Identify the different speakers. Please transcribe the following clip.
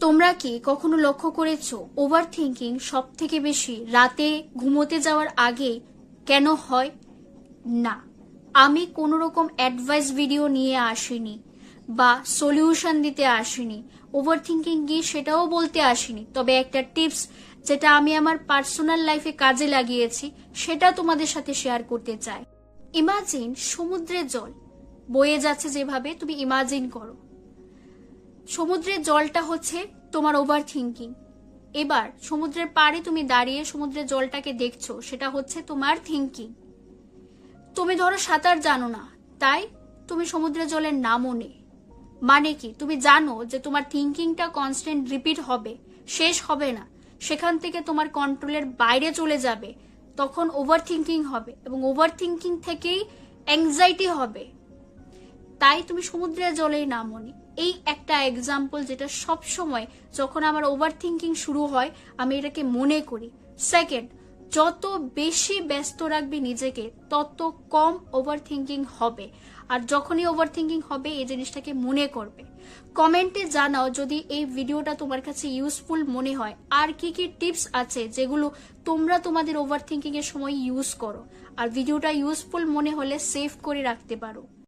Speaker 1: তোমরা কি কখনো লক্ষ্য করেছো ওভার থিঙ্কিং সব থেকে বেশি রাতে ঘুমোতে যাওয়ার আগে কেন হয়? না, আমি কোনো রকম অ্যাডভাইস ভিডিও নিয়ে আসিনি বা সলিউশন দিতে আসিনি, ওভার থিঙ্কিং কি সেটাও বলতে আসিনি। তবে একটা টিপস যেটা আমি আমার পার্সোনাল লাইফে কাজে লাগিয়েছি সেটা তোমাদের সাথে শেয়ার করতে চাই। ইমাজিন সমুদ্রের জল বয়ে যাচ্ছে, যেভাবে তুমি ইমাজিন করো সমুদ্রের জলটা হচ্ছে তোমার ওভার থিঙ্কিং। এবার সমুদ্রের পাড়ে তুমি দাঁড়িয়ে সমুদ্রের জলটাকে দেখছো, সেটা হচ্ছে তোমার থিঙ্কিং। তুমি ধরো সাঁতার জানো না, তাই তুমি সমুদ্রের জলের নামও নেই। মানে কি, তুমি জানো যে তোমার থিঙ্কিংটা কনস্ট্যান্ট রিপিট হবে, শেষ হবে না, সেখান থেকে তোমার কন্ট্রোলের বাইরে চলে যাবে, তখন ওভার থিঙ্কিং হবে এবং ওভার থিঙ্কিং থেকেই অ্যাংজাইটি হবে, তাই তুমি সমুদ্রের জলেই নামোনি। এই একটা এক্সাম্পল যেটা সব সময় যখন আমার ওভার থিঙ্কিং শুরু হয় আমি এটাকে মনে করি। সেকেন্ড, যত বেশি ব্যস্ত রাখবি নিজেকে তত কম ওভার থিঙ্কিং হবে, আর যখনই ওভার থিঙ্কিং হবে এই জিনিসটাকে মনে করবে। কমেন্টে জানাও যদি এই ভিডিওটা তোমার কাছে ইউজফুল মনে হয়, আর কি কি টিপস আছে যেগুলো তোমরা তোমাদের ওভার থিঙ্কিং এর সময় ইউজ করো, আর ভিডিওটা ইউজফুল মনে হলে সেভ করে রাখতে পারো।